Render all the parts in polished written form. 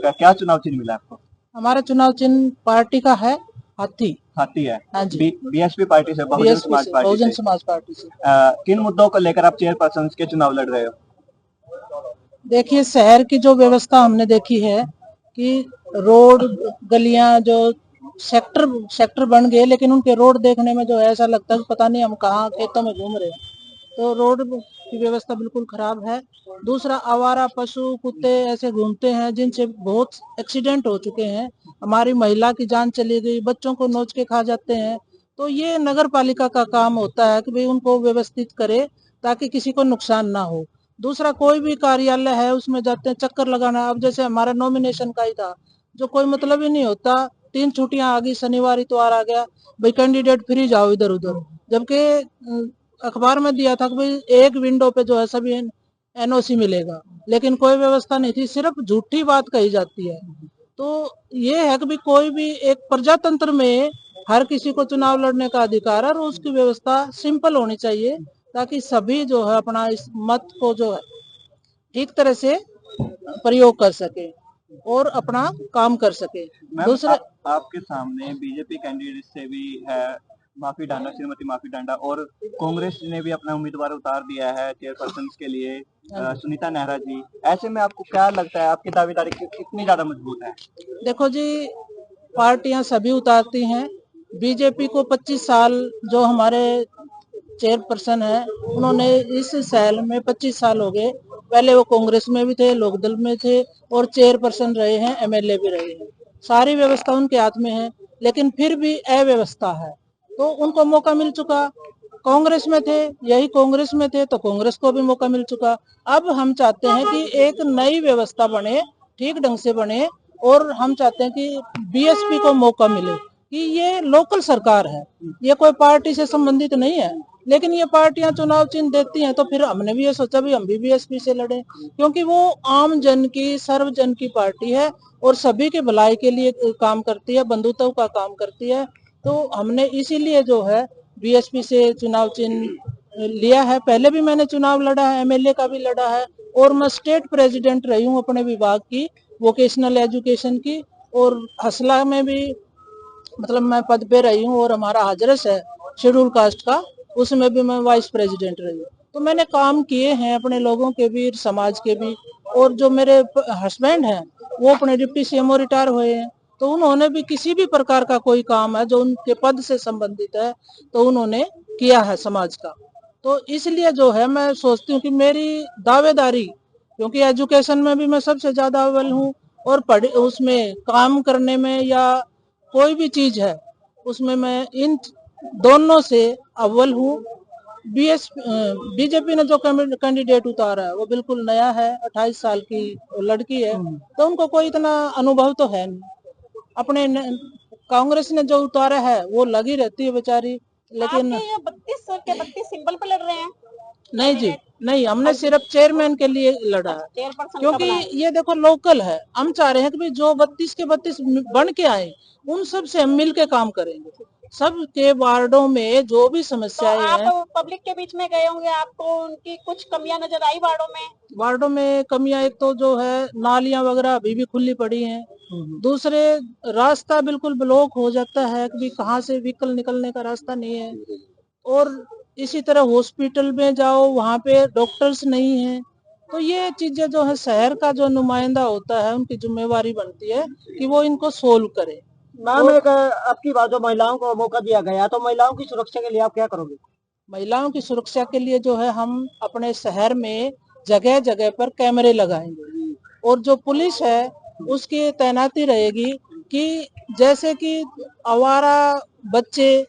का क्या चुनाव चिन्ह मिला आपको? हमारा चुनाव चिन्ह पार्टी का है हाथी। हाथी है। हाँ जी। बीएसपी पार्टी से, बहुजन समाज पार्टी बहुजन से। समाज पार्टी से। किन मुद्दों को लेकर आप चेयरपर्सन के चुनाव लड़ रहे हो? देखिए, शहर की जो व्यवस्था हमने देखी है कि रोड गलियां जो सेक्टर सेक्टर बन गए, लेकिन उनके रोड देखने में जो है ऐसा लगता है पता नहीं हम कहाँ खेतों में घूम रहे हैं। तो रोड की व्यवस्था बिल्कुल खराब है। दूसरा, आवारा पशु कुत्ते ऐसे घूमते हैं जिनसे बहुत एक्सीडेंट हो चुके हैं। हमारी महिला की जान चली गई, बच्चों को नोच के खा जाते हैं। तो ये नगर पालिका का काम होता है कि भाई उनको व्यवस्थित करे ताकि किसी को नुकसान ना हो। दूसरा, कोई भी कार्यालय है उसमें जाते हैं चक्कर लगाना। अब जैसे हमारा नॉमिनेशन का ही था, जो कोई मतलब ही नहीं होता, 3 छुट्टियां आ गई, शनिवार इतवार आ गया, भाई कैंडिडेट फ्री जाओ इधर उधर। जबकि अखबार में दिया था कि भाई एक विंडो पे जो है सभी एनओसी मिलेगा, लेकिन कोई व्यवस्था नहीं थी, सिर्फ झूठी बात कही जाती है। तो ये है कि भाई कोई भी एक प्रजातंत्र में हर किसी को चुनाव लड़ने का अधिकार है और उसकी व्यवस्था सिंपल होनी चाहिए ताकि सभी जो है अपना इस मत को जो है ठीक तरह से प्रयोग कर सके और अपना काम कर सके। दूसरे, आपके सामने बीजेपी कैंडिडेट से भी है माफी डांडा, श्रीमती माफी डांडा, और कांग्रेस ने भी अपना उम्मीदवार उतार दिया है चेयरपर्सन के लिए, सुनीता नेहरा जी। ऐसे में आपको क्या लगता है, आपकी दावेदारी कितनी ज्यादा मजबूत है? देखो जी, पार्टियां सभी उतारती हैं। बीजेपी को 25 साल जो हमारे चेयरपर्सन है उन्होंने इस साल में 25 साल हो गए। पहले वो कांग्रेस में भी थे, लोकदल में थे और चेयरपर्सन रहे हैं, एमएलए भी रहे हैं। सारी व्यवस्था उनके हाथ में है, लेकिन फिर भी अव्यवस्था है तो उनको मौका मिल चुका। कांग्रेस में थे, यही कांग्रेस में थे तो कांग्रेस को भी मौका मिल चुका। अब हम चाहते हैं कि एक नई व्यवस्था बने, ठीक ढंग से बने, और हम चाहते हैं कि बीएसपी को मौका मिले कि ये लोकल सरकार है, ये कोई पार्टी से संबंधित नहीं है। लेकिन ये पार्टियां चुनाव चिन्ह देती हैं तो फिर हमने भी ये सोचा भी हम भी बीएसपी से लड़े, क्योंकि वो आम जन की, सर्व जन की पार्टी है और सभी के भलाई के लिए काम करती है, बंधुत्व का काम करती है। तो हमने इसीलिए जो है बीएसपी से चुनाव चिन्ह लिया है। पहले भी मैंने चुनाव लड़ा है, एमएलए का भी लड़ा है और मैं स्टेट प्रेसिडेंट रही हूँ अपने विभाग की, वोकेशनल एजुकेशन की, और हसला में भी मतलब मैं पद पे रही हूँ, और हमारा हाजरस है शेड्यूल कास्ट का, उसमें भी मैं वाइस प्रेसिडेंट रही हूँ। तो मैंने काम किए हैं अपने लोगों के भी, समाज के भी। और जो मेरे हस्बैंड हैं वो अपने डिप्टी सीएमओ रिटायर हुए हैं, तो उन्होंने भी किसी भी प्रकार का कोई काम है जो उनके पद से संबंधित है तो उन्होंने किया है समाज का। तो इसलिए जो है मैं सोचती हूँ कि मेरी दावेदारी, क्योंकि एजुकेशन में भी मैं सबसे ज्यादा अव्वल हूँ और पढ़ उसमें काम करने में या कोई भी चीज है उसमें मैं इन दोनों से अव्वल हूँ। बीजेपी ने जो कैंडिडेट उतारा है वो बिल्कुल नया है, 28 साल की लड़की है, तो उनको कोई इतना अनुभव तो है नहीं। अपने कांग्रेस ने जो उतारा है वो लगी रहती है बेचारी। लेकिन 32 के 32 सिंबल पे लड़ रहे हैं? नहीं जी, नहीं, हमने सिर्फ चेयरमैन के लिए लड़ा है, क्योंकि ये देखो लोकल है। हम चाह रहे हैं कि जो 32 के 32 बन के आए उन सब से हम मिल के काम करेंगे। सबके वार्डों में जो भी समस्याएं तो हैं, आप पब्लिक के बीच में गए होंगे, आपको उनकी कुछ कमियां नजर आई वार्डों में? वार्डों में कमियां, एक तो जो है नालियां वगैरह अभी भी खुली पड़ी हैं। दूसरे, रास्ता बिल्कुल ब्लॉक हो जाता है, कभी कहाँ से व्हीकल निकलने का रास्ता नहीं है। और इसी तरह हॉस्पिटल में जाओ वहाँ पे डॉक्टर्स नहीं है। तो ये चीजें जो है शहर का जो नुमाइंदा होता है उनकी जिम्मेवारी बनती है कि वो इनको सोल्व करे। मैम, एक आपकी बात, जो महिलाओं को मौका दिया गया तो महिलाओं की सुरक्षा के लिए आप क्या करोगे? महिलाओं की सुरक्षा के लिए जो है हम अपने शहर में जगह जगह पर कैमरे लगाएंगे और जो पुलिस है उसकी तैनाती रहेगी कि जैसे कि आवारा बच्चे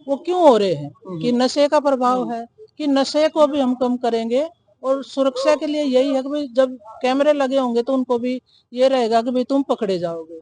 वो क्यों हो रहे हैं, कि नशे का प्रभाव है, कि नशे को भी हम कम करेंगे। और सुरक्षा के लिए यही है कि जब कैमरे लगे होंगे तो उनको भी ये रहेगा कि भाई तुम पकड़े जाओगे।